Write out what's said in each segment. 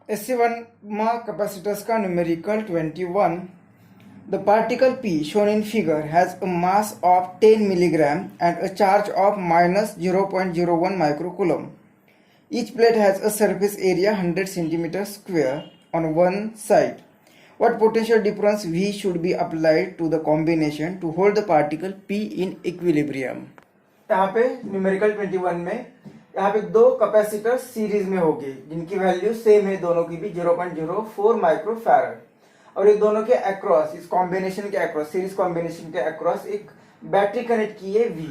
SC1 capacitors का numerical 21. The particle P shown in figure has a mass of 10 milligram and a charge of minus 0.01 microcoulomb. Each plate has a surface area 100 centimeter square on one side. What potential difference V should be applied to the combination to hold the particle P in equilibrium? यहाँ पे numerical 21 में यहाँ पे दो capacitor series में होगी जिनकी value same है, दोनों की भी 0.04 माइक्रोफैरड। और ये दोनों के अक्रॉस, इस कॉम्बिनेशन के अक्रॉस, सीरीज कॉम्बिनेशन के अक्रॉस एक बैटरी कनेक्ट की है V,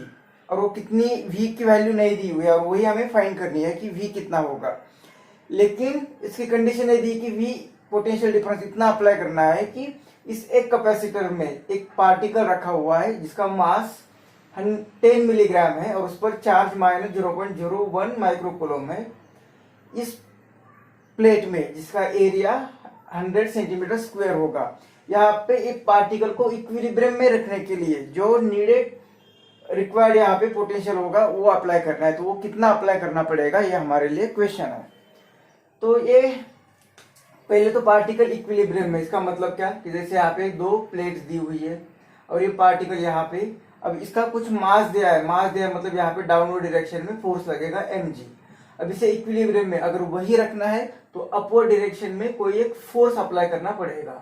और वो कितनी V की वैल्यू नहीं दी हुई है और वही हमें फाइंड करनी है कि V कितना होगा। लेकिन इसकी कंडीशन है दी कि V पोटेंशियल डिफरेंस इतना अप्लाई करना है कि इस एक कैपेसिटर में एक पार्टिकल रखा हुआ है जिसका मास 10 मिलीग्राम है और उस पर चार्ज माइनस 0.01 माइक्रोकूलम है। इस प्लेट में जिसका एरिया 100 सेंटीमीटर स्क्वायर होगा, यहाँ पे एक पार्टिकल को इक्विलिब्रियम में रखने के लिए जो रिक्वायर्ड यहाँ पे पोटेंशियल होगा वो अप्लाई करना है। तो वो कितना अप्लाई करना पड़ेगा, ये हमारे लिए क्वेश्चन है। तो ये पहले तो पार्टिकल इक्विलिब्रियम में, इसका मतलब क्या कि जैसे यहाँ पे दो प्लेट्स दी हुई है और ये पार्टिकल यहाँ पे, अब इसका कुछ मास दिया है, मतलब यहाँ पे डाउनवर्ड डायरेक्शन में फोर्स लगेगा mg। अब इसे इक्विलिब्रियम में अगर वही रखना है तो अपवर्ड डायरेक्शन में कोई एक फोर्स अप्लाई करना पड़ेगा।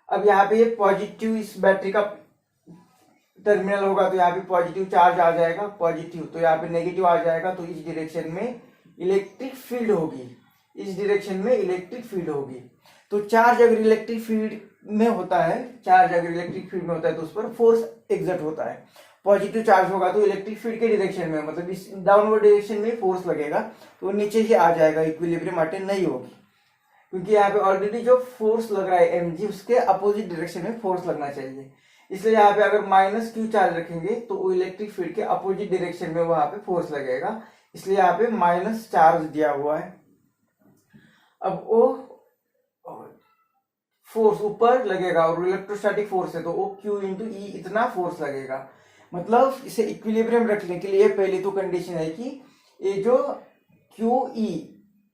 अब यहाँ पे ये पॉजिटिव, इस बैटरी का टर्मिनल होगा तो यहाँ पे पॉजिटिव चार्ज आ जाएगा, पॉजिटिव, तो यहाँ पे नेगेटिव आ जाएगा। तो इस डायरेक्शन में इलेक्ट्रिक फील्ड होगी, इस डायरेक्शन में इलेक्ट्रिक फील्ड होगी। तो चार्ज अगर इलेक्ट्रिक फील्ड में होता है, तो उस पर फोर्स एग्जर्ट होता है। पॉजिटिव चार्ज होगा तो इलेक्ट्रिक फील्ड के डायरेक्शन में, मतलब इस डाउनवर्ड डायरेक्शन में फोर्स लगेगा तो वो नीचे ही आ जाएगा, इक्विलिब्रियम अटेन नहीं होगी, क्योंकि यहाँ पे ऑलरेडी जो फोर्स लग रहा है mg उसके अपोजिट डायरेक्शन में फोर्स लगना चाहिए। इसलिए यहाँ पे अगर माइनस क्यू चार्ज रखेंगे तो वो इलेक्ट्रिक फील्ड के अपोजिट डायरेक्शन में वहां पे फोर्स लगेगा, इसलिए यहाँ पे माइनस चार्ज दिया हुआ है। अब वो फोर्स ऊपर लगेगा और इलेक्ट्रोस्टैटिक फोर्स है तो वो Q इंटू ई इतना फोर्स लगेगा। मतलब इसे इक्विलिब्रियम रखने के लिए पहली तो कंडीशन है कि ये जो QE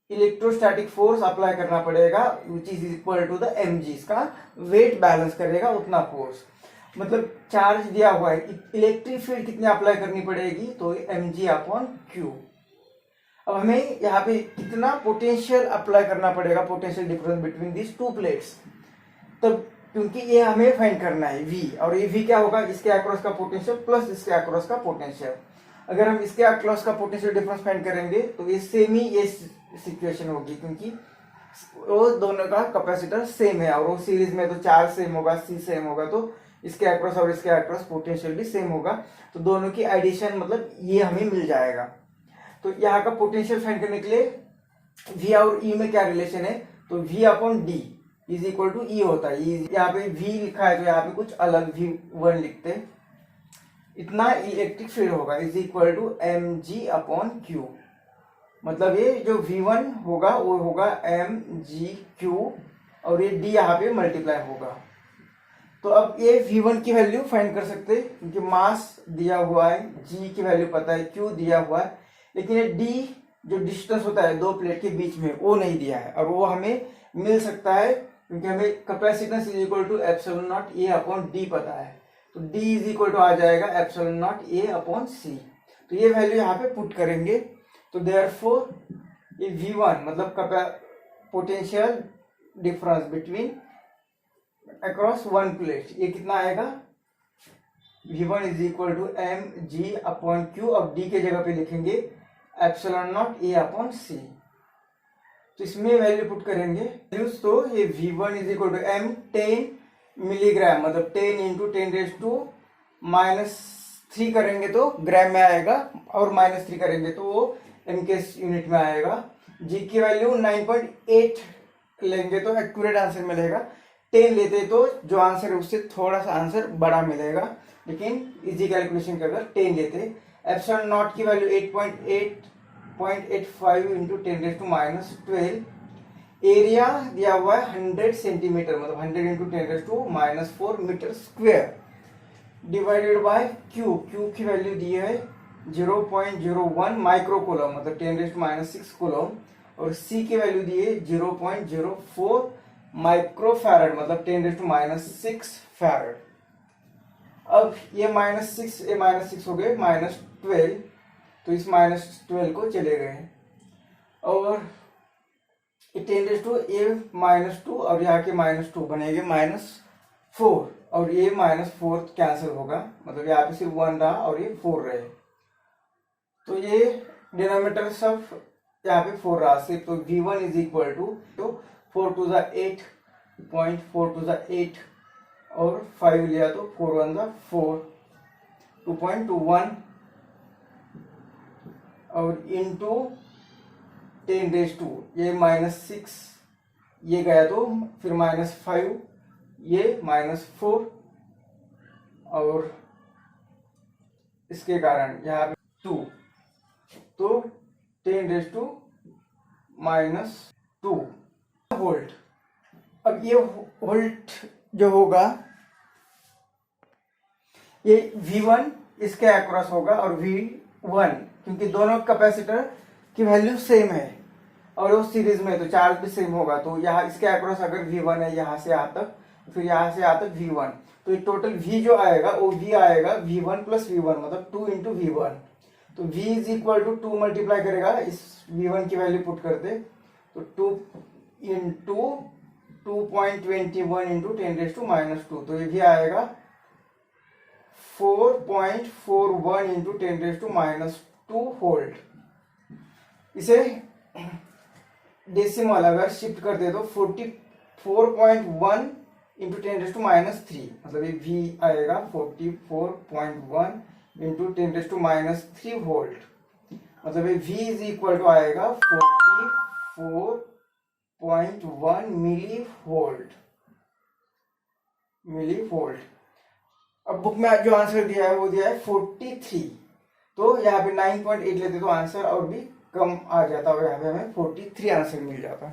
इलेक्ट्रोस्टैटिक फोर्स अप्लाई करना पड़ेगा which is equal to the mg, इसका वेट बैलेंस करेगा उतना फोर्स। मतलब चार्ज दिया हुआ है, इलेक्ट्रिक फील्ड कितनी अप्लाई करनी पड़ेगी तो mg अपॉन q। अब हमें यहाँ पे कितना पोटेंशियल अप्लाई करना पड़ेगा, potential difference between this to plates, तब क्योंकि ये हमें फाइंड करना है V, और ये V क्या होगा, इसके अक्रॉस का पोटेंशियल प्लस इसके अक्रॉस का पोटेंशियल। अगर हम इसके अक्रॉस का पोटेंशियल डिफरेंस फाइंड करेंगे तो ये सेम ही ये सिचुएशन होगी, क्योंकि वो दोनों का कैपेसिटर सेम है और वो सीरीज में तो चार्ज सेम होगा, C सेम होगा, तो इसके अक्रॉस और इसके अक्रॉस पोटेंशियल भी सेम होगा। तो दोनों की एडिशन मतलब ये हमें मिल जाएगा। तो यहाँ का पोटेंशियल फाइंड करने के लिए V और E में क्या रिलेशन है, तो V upon D is equal to E होता है। यहाँ पे V लिखा है तो यहाँ पे कुछ अलग V1 लिखते, इतना इलेक्ट्रिक फील्ड होगा is equal to mg upon q। मतलब ये जो V1 होगा वो होगा mgq और ये D यहाँ पे मल्टीप्लाई होगा। तो अब ये V1 की वैल्यू फाइंड कर सकते हैं क्योंकि मास दिया हुआ है, G की वैल्यू पता है, Q दिया हुआ है, लेकिन ये D जो डिस्टेंस होता है दो प्लेट के बीच में वो नहीं दिया है, और वो हमें मिल सकता है क्योंकि हमें capacitance is equal to epsilon naught A upon D पता है। तो D इज इक्वल टू आ जाएगा epsilon naught A upon C. तो ये वैल्यू यहाँ पे पुट करेंगे तो देयरफॉर ये V1 मतलब potential difference between across one plate, ये कितना आएगा, V1 is equal to mg upon q। अब D के जगह पे लिखेंगे epsilon naught A upon C. तो इसमें वैल्यू पुट करेंगे तो ये V1 is equal to m 10 milligram, मतलब 10 इंटू 10 रेज टू -3 करेंगे तो ग्राम में आएगा, और -3 करेंगे तो वो m के यूनिट में आएगा। G की वैल्यू 9.8 लेंगे तो एक्यूरेट आंसर मिलेगा, 10 लेते तो जो आंसर है उससे थोड़ा सा आंसर बड़ा मिलेगा, लेकिन इजी कैलकुलेशन के अगर 10 लेते। एप्सिलॉन नॉट की value 8.85 into 10 raise to -12। Area दिया हुआ है 100 सेंटीमीटर, मतलब 100 into 10 raise to -4 metre square, divided by Q। Q की वैल्यू दी है 0.01 माइक्रो कूलम, मतलब 10 रेज टू -6 कूलम, और C की वैल्यू दी है 0.04 माइक्रोफैरड, मतलब 10⁻⁻6 फैरड। अब ये -6 ये -6 हो गए -12, तो इस -12 को चले गए और 10⁻⁻2 और यहाँ के -2 बनेंगे -4 और ये -4 कैंसिल होगा, मतलब यहाँ पे सिर्फ 1 रहा और ये 4 रहे, तो ये डिनोमिनेटर सब यहाँ पे 4 रहा सिर्फ। तो v1 is equal to 4 to the 8 0.4 to the 8 और 5 लिया तो 4 1 the 4 2.21 और इंटू 10⁻², ये -6 ये गया तो फिर -5 ये -4 और इसके कारण यहाँ पे 2, तो 10⁻² वोल्ट। अब ये वोल्ट जो होगा ये V1 इसके अक्रॉस होगा और V1, क्योंकि दोनों कैपेसिटर की वैल्यू सेम है और वो सीरीज में है तो चार्ज भी सेम होगा, तो यहाँ इसके अक्रॉस अगर V1 है यहाँ से यहाँ तक, फिर यहाँ से यहाँ तक V1, तो ये टोटल V जो आएगा वो V आएगा V1 + V1, मतलब 2 × V1। तो V is equal to 2 multiply करेगा इस V1 की वैल्यू पुट करते, तो 2 × 2.21 × 10⁻², तो ये भी आएगा 4.41 × 10⁻² वोल्ट। इसे डेसिमल अगर शिफ्ट कर दे तो 44.1 × 10⁻³ मतलब ये V आएगा 44.1 × 10⁻³ वोल्ट, मतलब ये V इज इक्वल टू आएगा 44.1 मिली वोल्ट। अब बुक में जो आंसर दिया है वो दिया है 43, तो यहाँ पे 9.8 लेते तो आंसर और भी कम आ जाता और यहाँ पे हमें 43 आंसर मिल जाता।